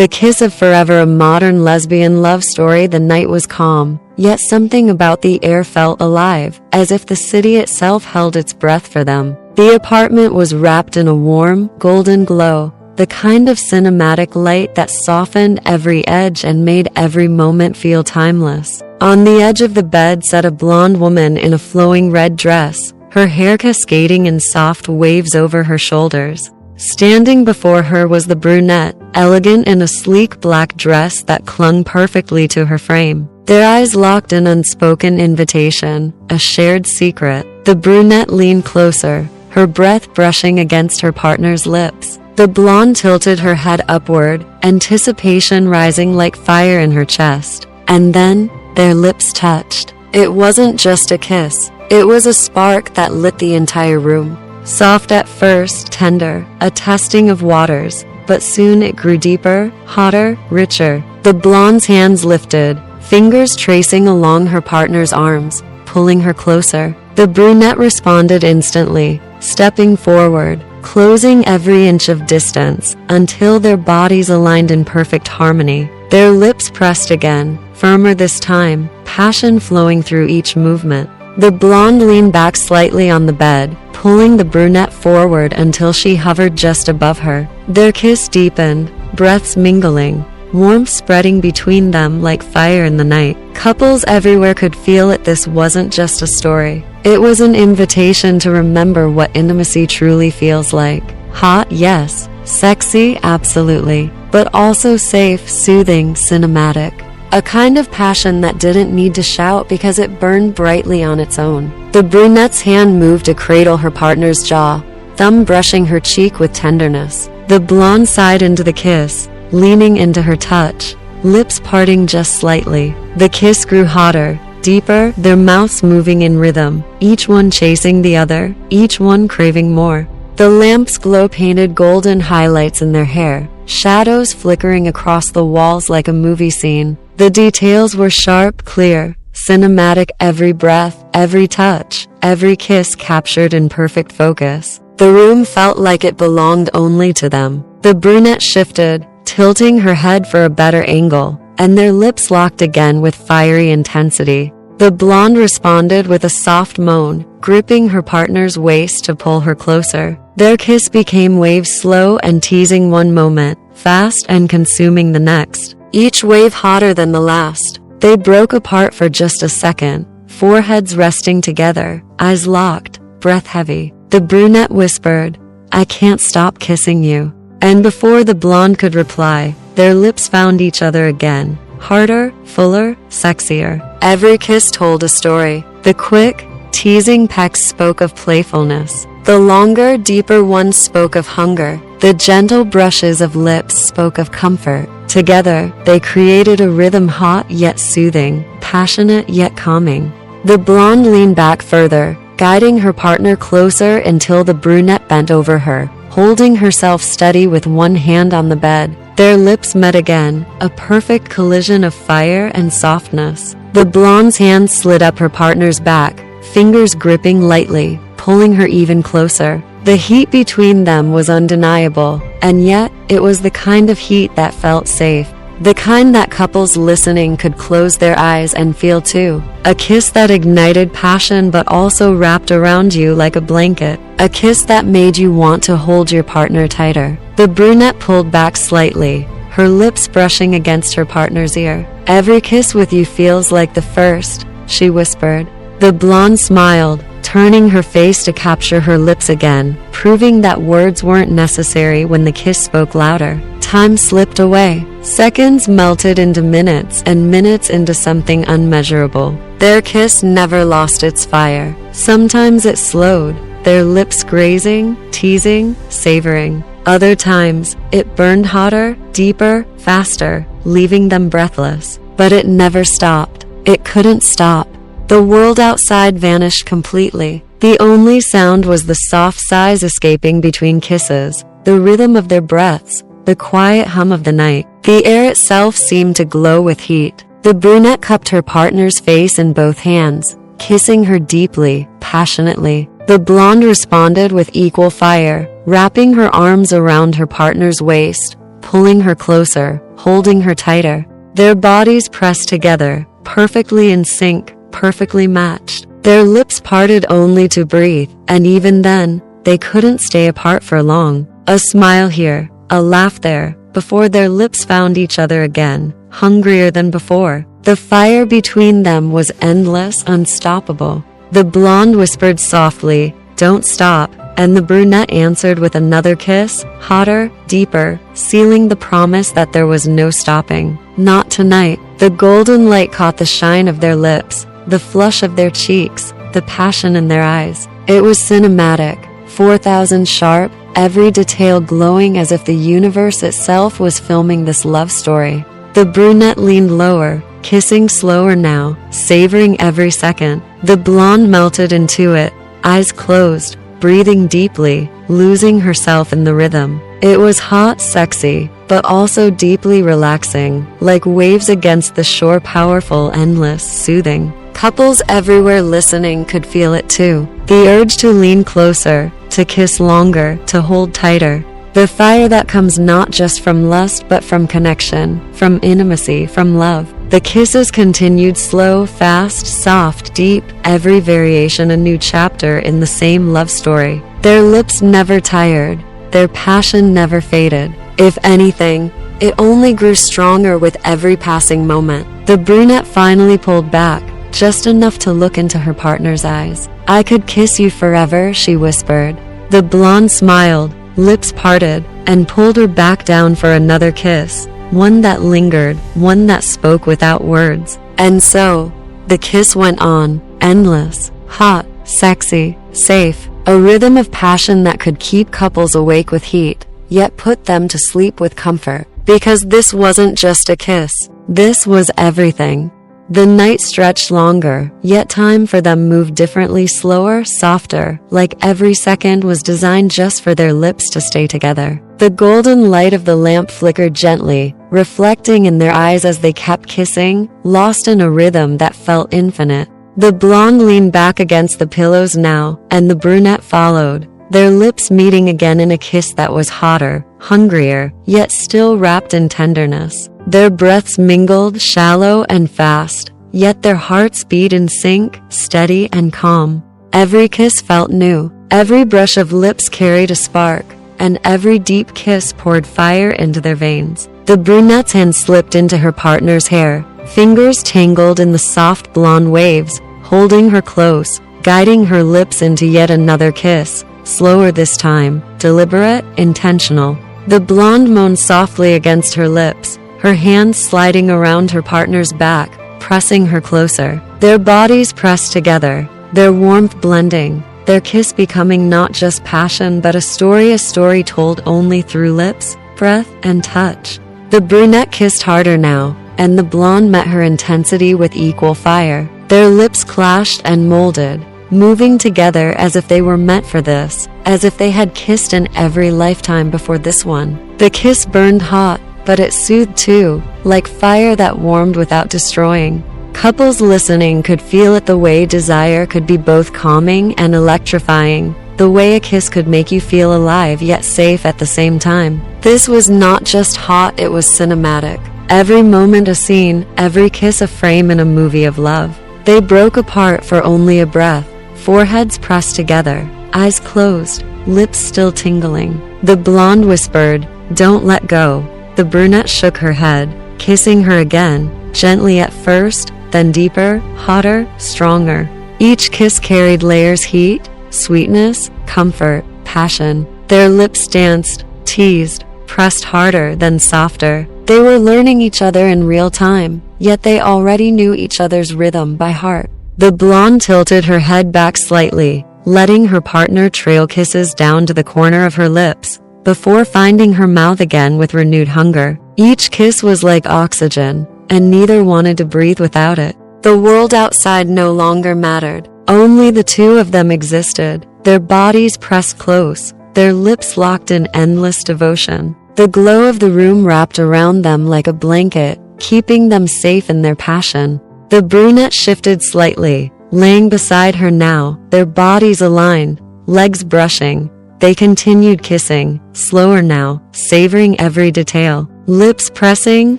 The kiss of forever, a modern lesbian love story. The night was calm, yet something about the air felt alive, as if the city itself held its breath for them. The apartment was wrapped in a warm, golden glow, the kind of cinematic light that softened every edge and made every moment feel timeless. On the edge of the bed sat a blonde woman in a flowing red dress, her hair cascading in soft waves over her shoulders. Standing before her was the brunette, elegant in a sleek black dress that clung perfectly to her frame. Their eyes locked in unspoken invitation, a shared secret. The brunette leaned closer, her breath brushing against her partner's lips. The blonde tilted her head upward, anticipation rising like fire in her chest. And then, their lips touched. It wasn't just a kiss. It was a spark that lit the entire room. Soft at first, tender, a testing of waters, but soon it grew deeper, hotter, richer. The blonde's hands lifted, fingers tracing along her partner's arms, pulling her closer. The brunette responded instantly, stepping forward, closing every inch of distance, until their bodies aligned in perfect harmony. Their lips pressed again, firmer this time, passion flowing through each movement. The blonde leaned back slightly on the bed, pulling the brunette forward until she hovered just above her. Their kiss deepened, breaths mingling, warmth spreading between them like fire in the night. Couples everywhere could feel it. This wasn't just a story. It was an invitation to remember what intimacy truly feels like. Hot, yes. Sexy, absolutely. But also safe, soothing, cinematic. A kind of passion that didn't need to shout because it burned brightly on its own. The brunette's hand moved to cradle her partner's jaw, thumb brushing her cheek with tenderness. The blonde sighed into the kiss, leaning into her touch, lips parting just slightly. The kiss grew hotter, deeper, their mouths moving in rhythm, each one chasing the other, each one craving more. The lamp's glow painted golden highlights in their hair, shadows flickering across the walls like a movie scene. The details were sharp, clear, cinematic. Every breath, every touch, every kiss captured in perfect focus. The room felt like it belonged only to them. The brunette shifted, tilting her head for a better angle, and their lips locked again with fiery intensity. The blonde responded with a soft moan, gripping her partner's waist to pull her closer. Their kiss became waves, slow and teasing one moment, fast and consuming the next. Each wave hotter than the last. They broke apart for just a second, foreheads resting together, eyes locked, breath heavy. The brunette whispered, "I can't stop kissing you." And before the blonde could reply, their lips found each other again, harder, fuller, sexier. Every kiss told a story. The quick, teasing pecks spoke of playfulness. The longer, deeper ones spoke of hunger. The gentle brushes of lips spoke of comfort. Together, they created a rhythm hot yet soothing, passionate yet calming. The blonde leaned back further, guiding her partner closer until the brunette bent over her, holding herself steady with one hand on the bed. Their lips met again, a perfect collision of fire and softness. The blonde's hand slid up her partner's back, fingers gripping lightly, pulling her even closer. The heat between them was undeniable, and yet, it was the kind of heat that felt safe. The kind that couples listening could close their eyes and feel too. A kiss that ignited passion but also wrapped around you like a blanket. A kiss that made you want to hold your partner tighter. The brunette pulled back slightly, her lips brushing against her partner's ear. "Every kiss with you feels like the first," she whispered. The blonde smiled, turning her face to capture her lips again, proving that words weren't necessary when the kiss spoke louder. Time slipped away. Seconds melted into minutes, and minutes into something unmeasurable. Their kiss never lost its fire. Sometimes it slowed, their lips grazing, teasing, savoring. Other times, it burned hotter, deeper, faster, leaving them breathless. But it never stopped. It couldn't stop. The world outside vanished completely. The only sound was the soft sighs escaping between kisses, the rhythm of their breaths, the quiet hum of the night. The air itself seemed to glow with heat. The brunette cupped her partner's face in both hands, kissing her deeply, passionately. The blonde responded with equal fire, wrapping her arms around her partner's waist, pulling her closer, holding her tighter. Their bodies pressed together, perfectly in sync, perfectly matched. Their lips parted only to breathe, and even then, they couldn't stay apart for long. A smile here, a laugh there, before their lips found each other again, hungrier than before. The fire between them was endless, unstoppable. The blonde whispered softly, "Don't stop," and the brunette answered with another kiss, hotter, deeper, sealing the promise that there was no stopping. Not tonight. The golden light caught the shine of their lips, the flush of their cheeks, the passion in their eyes. It was cinematic, 4,000 sharp, every detail glowing as if the universe itself was filming this love story. The brunette leaned lower, kissing slower now, savoring every second. The blonde melted into it, eyes closed, breathing deeply, losing herself in the rhythm. It was hot, sexy, but also deeply relaxing, like waves against the shore, powerful, endless, soothing. Couples everywhere listening could feel it too. The urge to lean closer, to kiss longer, to hold tighter. The fire that comes not just from lust but from connection, from intimacy, from love. The kisses continued, slow, fast, soft, deep, every variation a new chapter in the same love story. Their lips never tired, their passion never faded. If anything, it only grew stronger with every passing moment. The brunette finally pulled back, just enough to look into her partner's eyes. "I could kiss you forever," she whispered. The blonde smiled, lips parted, and pulled her back down for another kiss, one that lingered, one that spoke without words. And so, the kiss went on, endless, hot, sexy, safe, a rhythm of passion that could keep couples awake with heat, yet put them to sleep with comfort. Because this wasn't just a kiss, this was everything. The night stretched longer, yet time for them moved differently, slower, softer, like every second was designed just for their lips to stay together. The golden light of the lamp flickered gently, reflecting in their eyes as they kept kissing, lost in a rhythm that felt infinite. The blonde leaned back against the pillows now, and the brunette followed, their lips meeting again in a kiss that was hotter, hungrier, yet still wrapped in tenderness. Their breaths mingled, shallow and fast, yet their hearts beat in sync, steady and calm. Every kiss felt new, every brush of lips carried a spark, and every deep kiss poured fire into their veins. The brunette's hand slipped into her partner's hair, fingers tangled in the soft blonde waves, holding her close, guiding her lips into yet another kiss, slower this time, deliberate, intentional. The blonde moaned softly against her lips, her hands sliding around her partner's back, pressing her closer. Their bodies pressed together, their warmth blending, their kiss becoming not just passion but a story told only through lips, breath, and touch. The brunette kissed harder now, and the blonde met her intensity with equal fire. Their lips clashed and molded, moving together as if they were meant for this, as if they had kissed in every lifetime before this one. The kiss burned hot, but it soothed too, like fire that warmed without destroying. Couples listening could feel it, the way desire could be both calming and electrifying, the way a kiss could make you feel alive yet safe at the same time. This was not just hot, it was cinematic. Every moment a scene, every kiss a frame in a movie of love. They broke apart for only a breath, foreheads pressed together, eyes closed, lips still tingling. The blonde whispered, "Don't let go." The brunette shook her head, kissing her again, gently at first, then deeper, hotter, stronger. Each kiss carried layers: heat, sweetness, comfort, passion. Their lips danced, teased, pressed harder, then softer. They were learning each other in real time, yet they already knew each other's rhythm by heart. The blonde tilted her head back slightly, letting her partner trail kisses down to the corner of her lips, before finding her mouth again with renewed hunger. Each kiss was like oxygen, and neither wanted to breathe without it. The world outside no longer mattered. Only the two of them existed, their bodies pressed close, their lips locked in endless devotion. The glow of the room wrapped around them like a blanket, keeping them safe in their passion. The brunette shifted slightly, laying beside her now, their bodies aligned, legs brushing. They continued kissing, slower now, savoring every detail. lips pressing,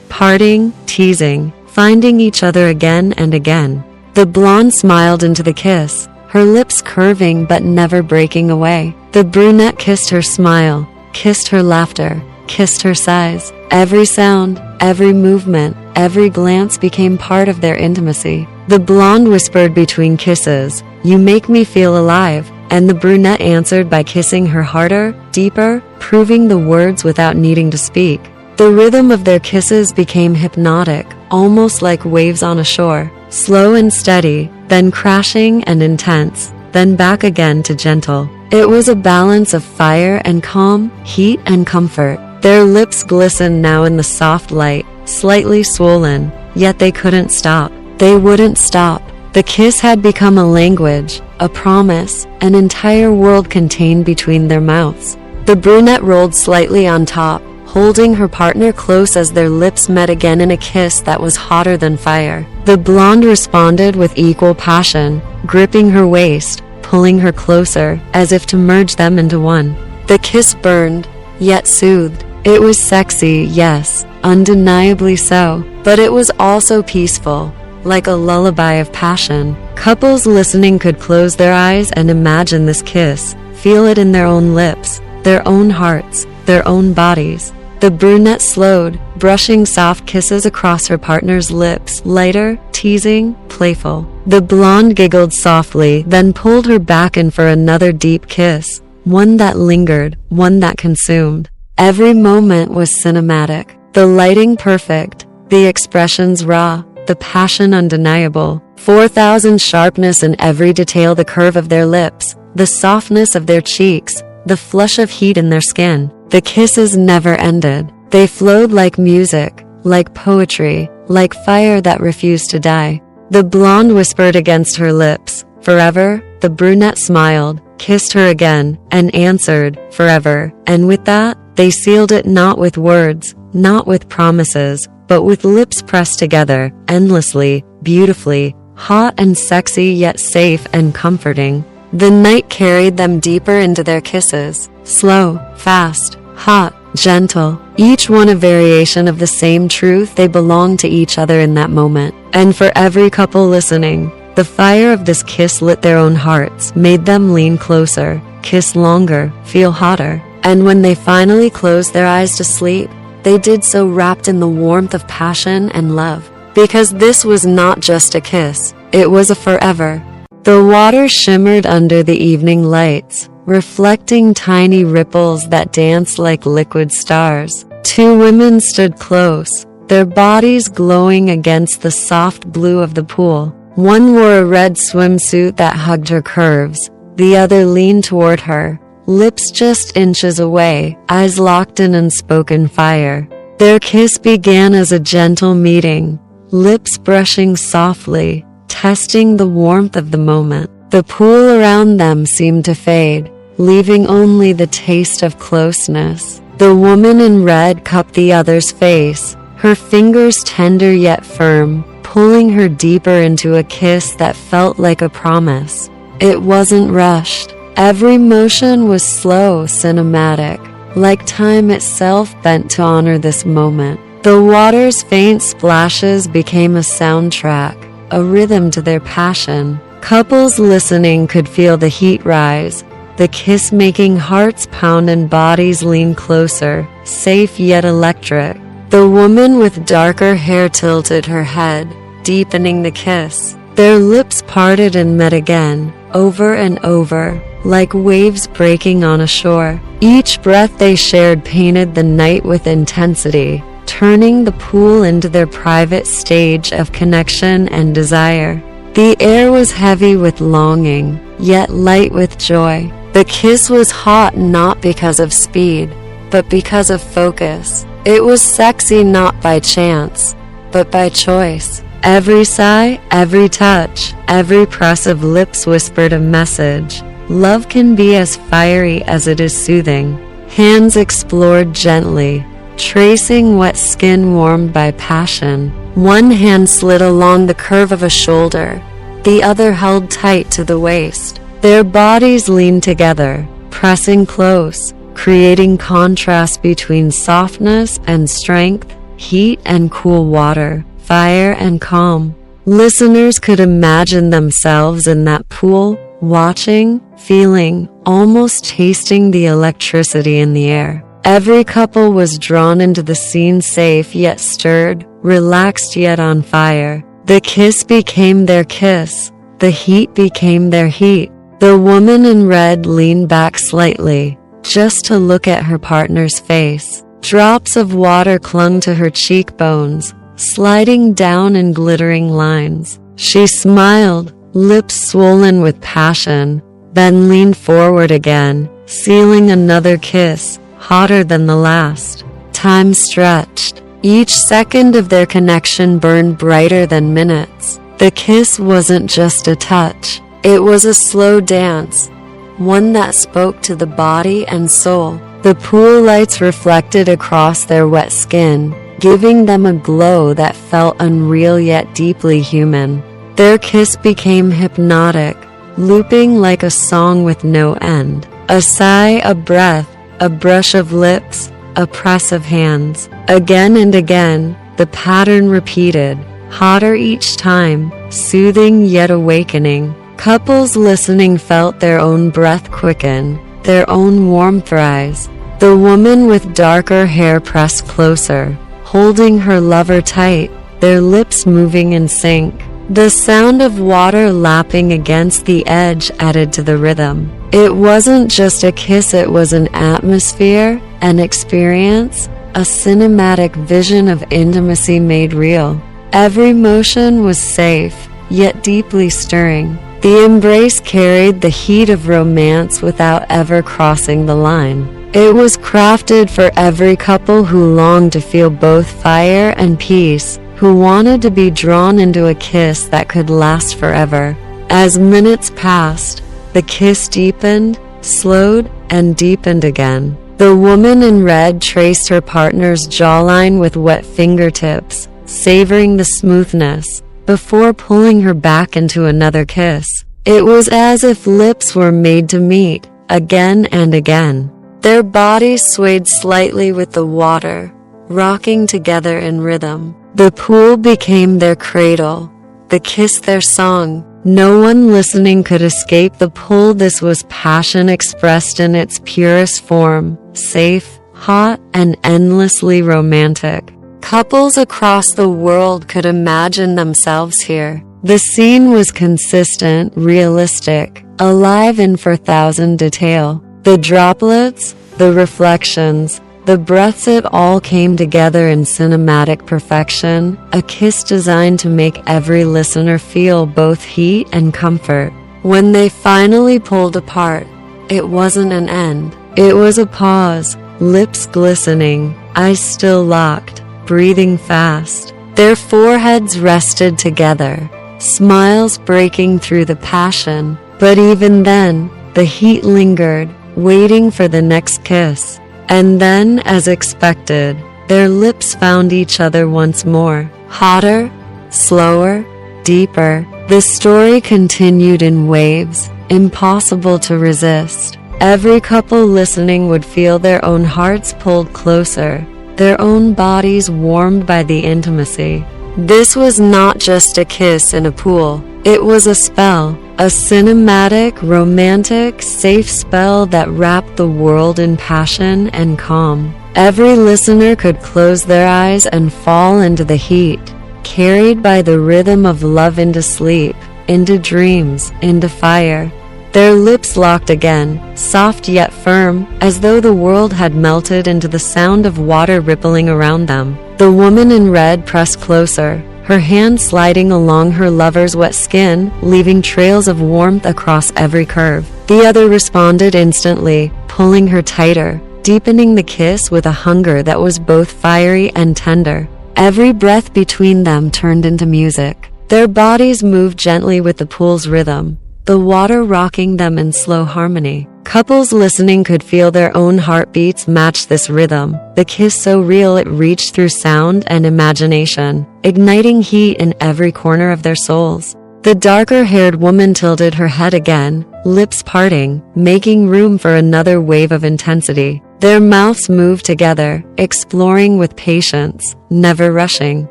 parting, teasing, finding each other again and again. The blonde smiled into the kiss, her lips curving but never breaking away. The brunette kissed her smile, kissed her laughter, kissed her sighs. Every sound, every movement, every glance became part of their intimacy. The blonde whispered between kisses, "You make me feel alive," and the brunette answered by kissing her harder, deeper, proving the words without needing to speak. The rhythm of their kisses became hypnotic, almost like waves on a shore, slow and steady, then crashing and intense, then back again to gentle. It was a balance of fire and calm, heat and comfort. Their lips glistened now in the soft light, slightly swollen, yet they couldn't stop. They wouldn't stop. The kiss had become a language, a promise, an entire world contained between their mouths. The brunette rolled slightly on top, holding her partner close as their lips met again in a kiss that was hotter than fire. The blonde responded with equal passion, gripping her waist, pulling her closer, as if to merge them into one. The kiss burned, yet soothed. It was sexy, yes, undeniably so, but it was also peaceful, like a lullaby of passion. Couples listening could close their eyes and imagine this kiss, feel it in their own lips, their own hearts, their own bodies. The brunette slowed, brushing soft kisses across her partner's lips, lighter, teasing, playful. The blonde giggled softly, then pulled her back in for another deep kiss, one that lingered, one that consumed. Every moment was cinematic, the lighting perfect, the expressions raw, the passion undeniable. 4,000 sharpness in every detail, the curve of their lips, the softness of their cheeks, the flush of heat in their skin. The kisses never ended. They flowed like music, like poetry, like fire that refused to die. The blonde whispered against her lips, "Forever." The brunette smiled, kissed her again, and answered, "Forever." And with that, they sealed it not with words, not with promises, but with lips pressed together, endlessly, beautifully, hot and sexy yet safe and comforting. The night carried them deeper into their kisses, slow, fast, hot, gentle, each one a variation of the same truth. They belonged to each other in that moment. And for every couple listening, the fire of this kiss lit their own hearts, made them lean closer, kiss longer, feel hotter. And when they finally closed their eyes to sleep, they did so wrapped in the warmth of passion and love. Because this was not just a kiss, it was a forever. The water shimmered under the evening lights, reflecting tiny ripples that danced like liquid stars. Two women stood close, their bodies glowing against the soft blue of the pool. One wore a red swimsuit that hugged her curves, the other leaned toward her, lips just inches away, eyes locked in unspoken fire. Their kiss began as a gentle meeting, lips brushing softly, testing the warmth of the moment. The pool around them seemed to fade, leaving only the taste of closeness. The woman in red cupped the other's face, her fingers tender yet firm, pulling her deeper into a kiss that felt like a promise. It wasn't rushed. Every motion was slow, cinematic, like time itself bent to honor this moment. The water's faint splashes became a soundtrack, a rhythm to their passion. Couples listening could feel the heat rise, the kiss making hearts pound and bodies lean closer, safe yet electric. The woman with darker hair tilted her head, deepening the kiss. Their lips parted and met again, over and over, like waves breaking on a shore. Each breath they shared painted the night with intensity, turning the pool into their private stage of connection and desire. The air was heavy with longing, yet light with joy. The kiss was hot not because of speed, but because of focus. It was sexy not by chance, but by choice. Every sigh, every touch, every press of lips whispered a message. Love can be as fiery as it is soothing. Hands explored gently, tracing wet skin warmed by passion. One hand slid along the curve of a shoulder, the other held tight to the waist. Their bodies leaned together, pressing close, creating contrast between softness and strength, heat and cool water, fire and calm. Listeners could imagine themselves in that pool, watching, feeling, almost tasting the electricity in the air. Every couple was drawn into the scene, safe yet stirred, relaxed yet on fire. The kiss became their kiss. The heat became their heat. The woman in red leaned back slightly, just to look at her partner's face. Drops of water clung to her cheekbones, sliding down in glittering lines. She smiled, lips swollen with passion, then leaned forward again, sealing another kiss, hotter than the last. Time stretched. Each second of their connection burned brighter than minutes. The kiss wasn't just a touch. It was a slow dance, one that spoke to the body and soul. The pool lights reflected across their wet skin, giving them a glow that felt unreal yet deeply human. Their kiss became hypnotic, looping like a song with no end. A sigh, a breath, a brush of lips, a press of hands. Again and again, the pattern repeated, hotter each time, soothing yet awakening. Couples listening felt their own breath quicken, their own warmth rise. The woman with darker hair pressed closer, holding her lover tight, their lips moving in sync. The sound of water lapping against the edge added to the rhythm. It wasn't just a kiss, it was an atmosphere, an experience, a cinematic vision of intimacy made real. Every motion was safe, yet deeply stirring. The embrace carried the heat of romance without ever crossing the line. It was crafted for every couple who longed to feel both fire and peace, who wanted to be drawn into a kiss that could last forever. As minutes passed, the kiss deepened, slowed, and deepened again. The woman in red traced her partner's jawline with wet fingertips, savoring the smoothness, before pulling her back into another kiss. It was as if lips were made to meet, again and again. Their bodies swayed slightly with the water, rocking together in rhythm. The pool became their cradle, the kiss their song. No one listening could escape the pull. This was passion expressed in its purest form, safe, hot, and endlessly romantic. Couples across the world could imagine themselves here. The scene was consistent, realistic, alive in 4,000 detail. The droplets, the reflections, the breaths, it all came together in cinematic perfection, a kiss designed to make every listener feel both heat and comfort. When they finally pulled apart, it wasn't an end. It was a pause, lips glistening, eyes still locked, breathing fast. Their foreheads rested together, smiles breaking through the passion. But even then, the heat lingered, waiting for the next kiss. And then, as expected, their lips found each other once more. Hotter, slower, deeper. The story continued in waves, impossible to resist. Every couple listening would feel their own hearts pulled closer, their own bodies warmed by the intimacy. This was not just a kiss in a pool. It was a spell, a cinematic, romantic, safe spell that wrapped the world in passion and calm. Every listener could close their eyes and fall into the heat, carried by the rhythm of love into sleep, into dreams, into fire. Their lips locked again, soft yet firm, as though the world had melted into the sound of water rippling around them. The woman in red pressed closer, her hand sliding along her lover's wet skin, leaving trails of warmth across every curve. The other responded instantly, pulling her tighter, deepening the kiss with a hunger that was both fiery and tender. Every breath between them turned into music. Their bodies moved gently with the pool's rhythm, the water rocking them in slow harmony. Couples listening could feel their own heartbeats match this rhythm, the kiss so real it reached through sound and imagination, igniting heat in every corner of their souls. The darker-haired woman tilted her head again, lips parting, making room for another wave of intensity. Their mouths moved together, exploring with patience, never rushing.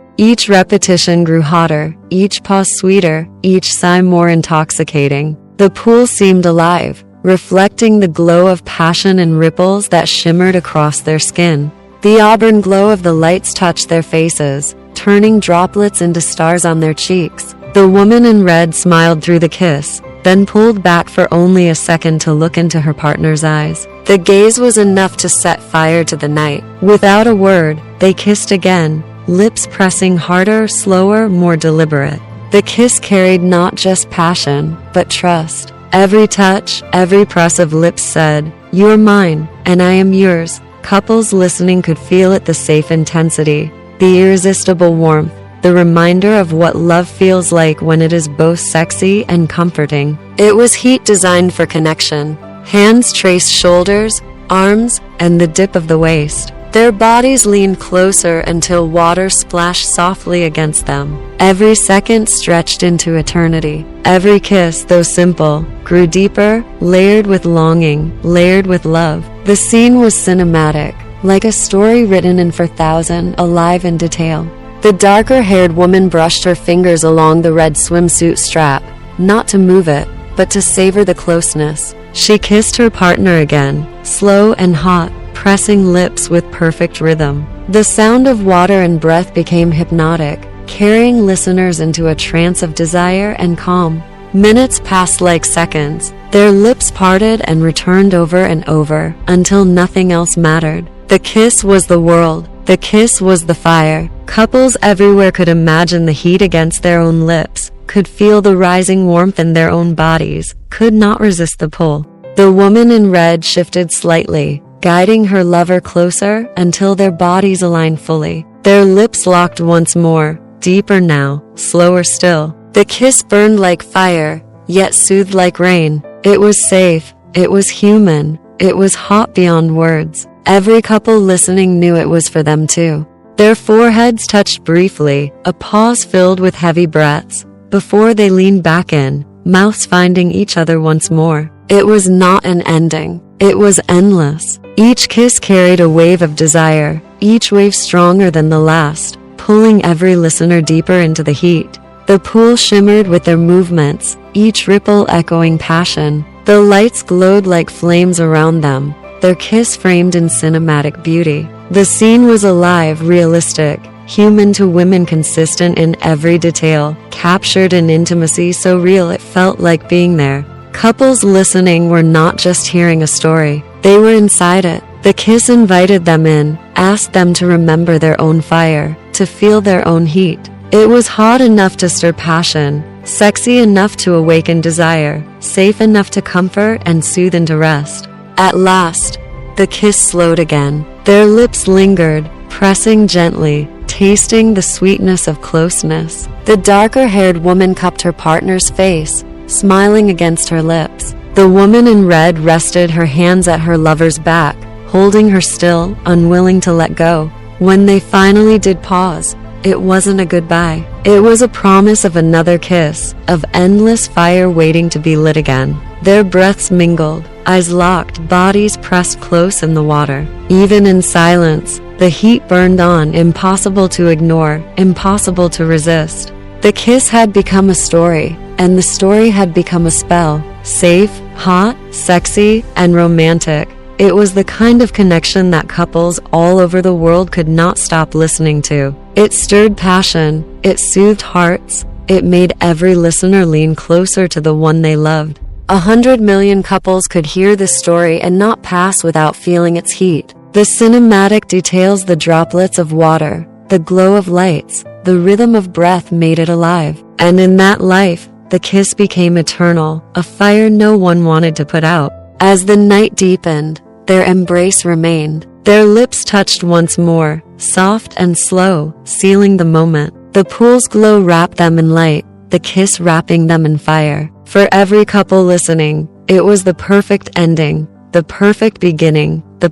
Each repetition grew hotter, each pause sweeter, each sigh more intoxicating. The pool seemed alive, reflecting the glow of passion and ripples that shimmered across their skin. The auburn glow of the lights touched their faces, turning droplets into stars on their cheeks. The woman in red smiled through the kiss, then pulled back for only a second to look into her partner's eyes. The gaze was enough to set fire to the night. Without a word, they kissed again, lips pressing harder, slower, more deliberate. The kiss carried not just passion, but trust. Every touch, every press of lips said, "You're mine, and I am yours." Couples listening could feel it, the safe intensity, the irresistible warmth, the reminder of what love feels like when it is both sexy and comforting. It was heat designed for connection. Hands traced shoulders, arms, and the dip of the waist. Their bodies leaned closer until water splashed softly against them. Every second stretched into eternity. Every kiss, though simple, grew deeper, layered with longing, layered with love. The scene was cinematic, like a story written in 4,000, alive in detail. The darker-haired woman brushed her fingers along the red swimsuit strap, not to move it, but to savor the closeness. She kissed her partner again, slow and hot, pressing lips with perfect rhythm. The sound of water and breath became hypnotic, carrying listeners into a trance of desire and calm. Minutes passed like seconds. Their lips parted and returned over and over, until nothing else mattered. The kiss was the world. The kiss was the fire. Couples everywhere could imagine the heat against their own lips, could feel the rising warmth in their own bodies, could not resist the pull. The woman in red shifted slightly, guiding her lover closer until their bodies aligned fully. Their lips locked once more, deeper now, slower still. The kiss burned like fire, yet soothed like rain. It was safe, it was human, it was hot beyond words. Every couple listening knew it was for them too. Their foreheads touched briefly, a pause filled with heavy breaths, before they leaned back in, mouths finding each other once more. It was not an ending. It was endless. Each kiss carried a wave of desire, each wave stronger than the last, pulling every listener deeper into the heat. The pool shimmered with their movements, each ripple echoing passion. The lights glowed like flames around them, their kiss framed in cinematic beauty. The scene was alive, realistic, human to women, consistent in every detail, captured in intimacy so real it felt like being there. Couples listening were not just hearing a story, they were inside it. The kiss invited them in, asked them to remember their own fire, to feel their own heat. It was hot enough to stir passion, sexy enough to awaken desire, safe enough to comfort and soothe into rest. At last, the kiss slowed again. Their lips lingered, pressing gently, tasting the sweetness of closeness. The darker-haired woman cupped her partner's face, smiling against her lips. The woman in red rested her hands at her lover's back, holding her still, unwilling to let go. When they finally did pause, it wasn't a goodbye. It was a promise of another kiss, of endless fire waiting to be lit again. Their breaths mingled, eyes locked, bodies pressed close in the water. Even in silence, the heat burned on, impossible to ignore, impossible to resist. The kiss had become a story, and the story had become a spell. Safe, hot, sexy, and romantic. It was the kind of connection that couples all over the world could not stop listening to. It stirred passion, it soothed hearts, it made every listener lean closer to the one they loved. 100 million couples could hear this story and not pass without feeling its heat. The cinematic details, the droplets of water, the glow of lights, the rhythm of breath made it alive. And in that life, the kiss became eternal, a fire no one wanted to put out. As the night deepened, their embrace remained. Their lips touched once more, soft and slow, sealing the moment. The pool's glow wrapped them in light, the kiss wrapping them in fire. For every couple listening, it was the perfect ending, the perfect beginning, the